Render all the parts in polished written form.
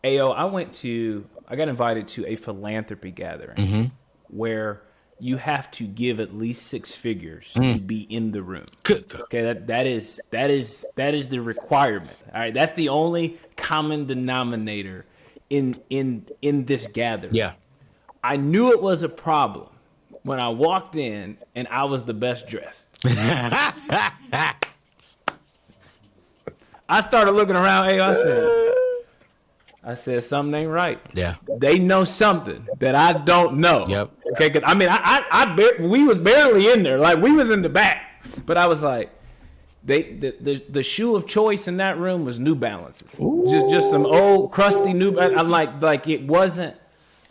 Ayo, I got invited to a philanthropy gathering where you have to give at least 6 figures to be in the room. Good. Okay, that is the requirement. All right, that's the only common denominator in this gathering. Yeah. I knew it was a problem when I walked in and I was the best dressed. I started looking around. Hey, I said something ain't right. Yeah. They know something that I don't know. Yep. Okay, 'cause, I mean, we was barely in there, like we was in the back, but I was like, the shoe of choice in that room was New Balances, just some old crusty New. I'm like it wasn't.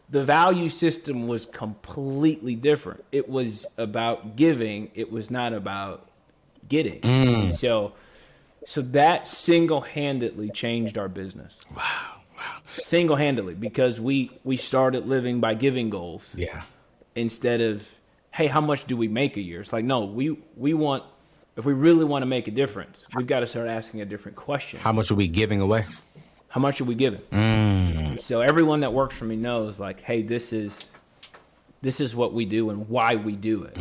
The value system was completely different. It was about giving. It was not about getting. So that single-handedly changed our business. Wow. Single-handedly, because we started living by giving goals. Yeah. Instead of, hey, how much do we make a year? It's like, no, we want, if we really want to make a difference, we've got to start asking a different question. How much are we giving away? How much are we giving? So everyone that works for me knows, like, hey, this is what we do and why we do it.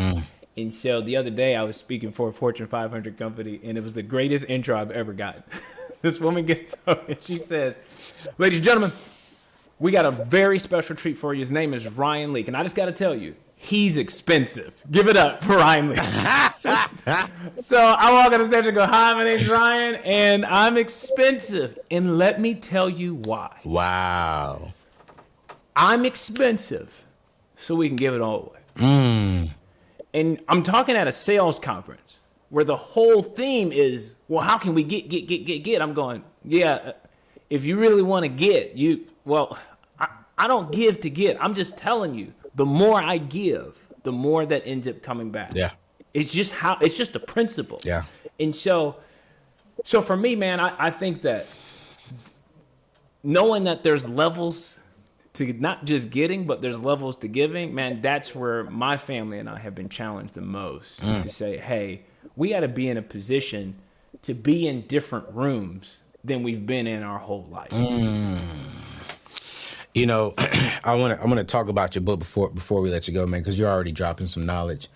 And so the other day I was speaking for a Fortune 500 company, and it was the greatest intro I've ever gotten. This woman gets up and she says, ladies and gentlemen, we got a very special treat for you. His name is Ryan Leak. And I just got to tell you, he's expensive. Give it up for Ryan Leak. So I walk on the stage and go, hi, my name's Ryan, and I'm expensive. And let me tell you why. Wow. I'm expensive so we can give it all away. And I'm talking at a sales conference where the whole theme is, well, how can we get? I'm going, yeah, if you really want to get, I don't give to get. I'm just telling you, the more I give, the more that ends up coming back. Yeah. It's just a principle. Yeah. And so for me, man, I think that knowing that there's levels to not just getting, but there's levels to giving, man, that's where my family and I have been challenged the most to say, hey, we got to be in a position to be in different rooms than we've been in our whole life. You know, I want to talk about your book before we let you go, man, because you're already dropping some knowledge.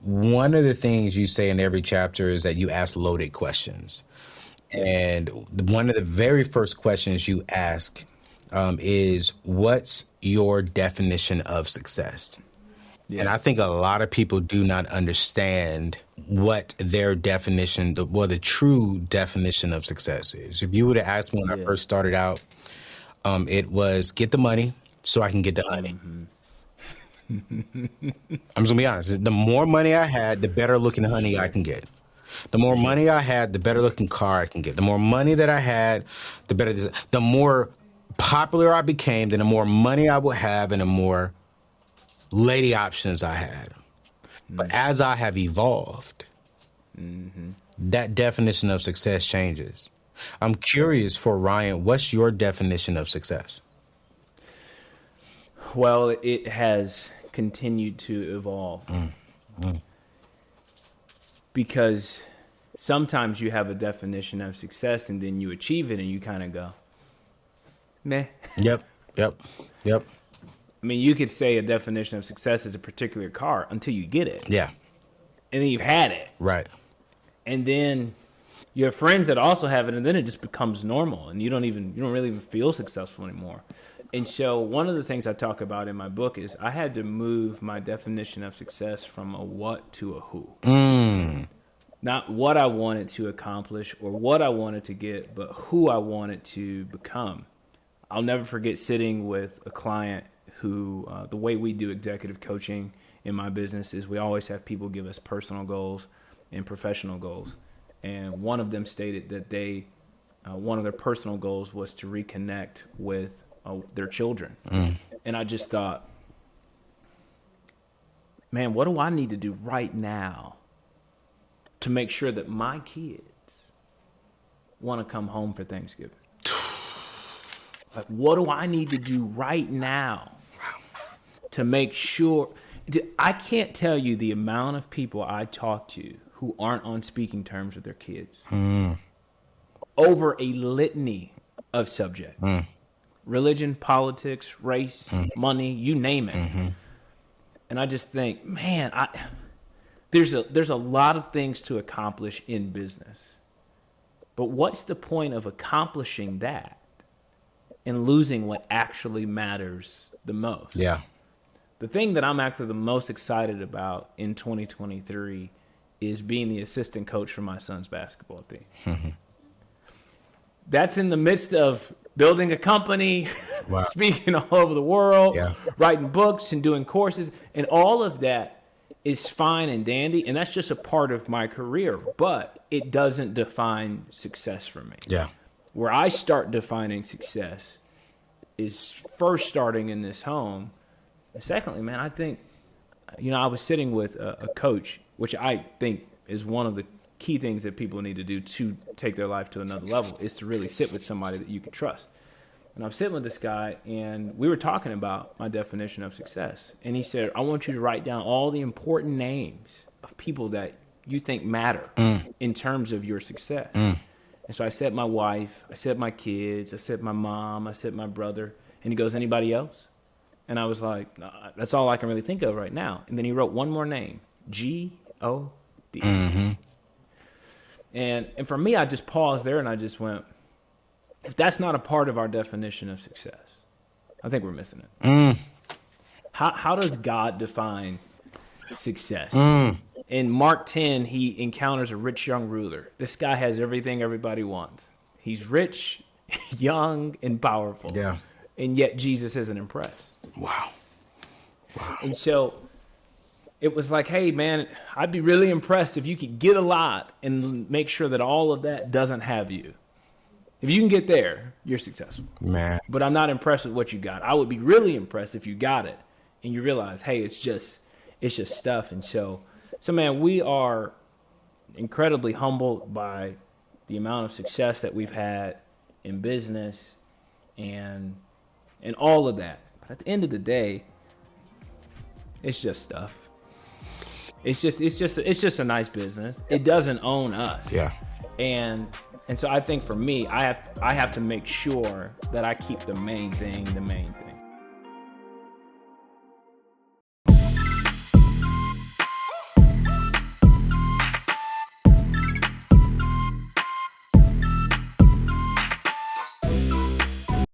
One of the things you say in every chapter is that you ask loaded questions. And one of the very first questions you ask is, what's your definition of success? Yeah. And I think a lot of people do not understand what their definition, the true definition of success is. If you would have asked me when I first started out, it was get the money so I can get the honey. I'm just gonna be honest. The more money I had, the better looking honey I can get. The more money I had, the better looking car I can get. The more money that I had, the better. The more popular I became, then the more money I would have, and the more lady options I had. But as I have evolved, that definition of success changes. I'm curious for Ryan, what's your definition of success? Well, it has continued to evolve. Because sometimes you have a definition of success and then you achieve it and you kind of go, meh. Yep. I mean, you could say a definition of success is a particular car until you get it. Yeah. And then you've had it. Right. And then you have friends that also have it, and then it just becomes normal, and you don't really even feel successful anymore. And so one of the things I talk about in my book is I had to move my definition of success from a what to a who. Not what I wanted to accomplish or what I wanted to get, but who I wanted to become. I'll never forget sitting with a client who, the way we do executive coaching in my business is we always have people give us personal goals and professional goals. And one of them stated that one of their personal goals was to reconnect with their children. And I just thought, man, what do I need to do right now to make sure that my kids want to come home for Thanksgiving? Like, what do I need to do right now to make sure? I can't tell you the amount of people I talk to who aren't on speaking terms with their kids over a litany of subjects. religion, politics, race, money, you name it. And I just think, man, there's a lot of things to accomplish in business. But what's the point of accomplishing that and losing what actually matters the most? Yeah. The thing that I'm actually the most excited about in 2023 is being the assistant coach for my son's basketball team. That's in the midst of building a company, Wow. speaking all over the world, Yeah. writing books and doing courses, and all of that is fine and dandy, and that's just a part of my career, but it doesn't define success for me. Yeah. Where I start defining success is first starting in this home. And secondly, man, I think, I was sitting with a coach, which I think is one of the key things that people need to do to take their life to another level, is to really sit with somebody that you can trust. And I'm sitting with this guy, and we were talking about my definition of success. And he said, I want you to write down all the important names of people that you think matter in terms of your success. And so I said my wife, I said my kids, I said my mom, I said my brother. And he goes, anybody else? And I was like, nah, that's all I can really think of right now. And then he wrote one more name, G-O-D. And for me, I just paused there and I just went, if that's not a part of our definition of success, I think we're missing it. How does God define success? In Mark 10, he encounters a rich young ruler. This guy has everything everybody wants. He's rich, young, and powerful. Yeah. And yet Jesus isn't impressed. Wow. And so it was like, hey, man, I'd be really impressed if you could get a lot and make sure that all of that doesn't have you. If you can get there, you're successful. Man. But I'm not impressed with what you got. I would be really impressed if you got it and you realize, hey, it's just stuff. And so man, we are incredibly humbled by the amount of success that we've had in business and all of that. But at the end of the day, it's just stuff. It's just a nice business. It doesn't own us. Yeah. And so I think for me, I have to make sure that I keep the main thing the main thing.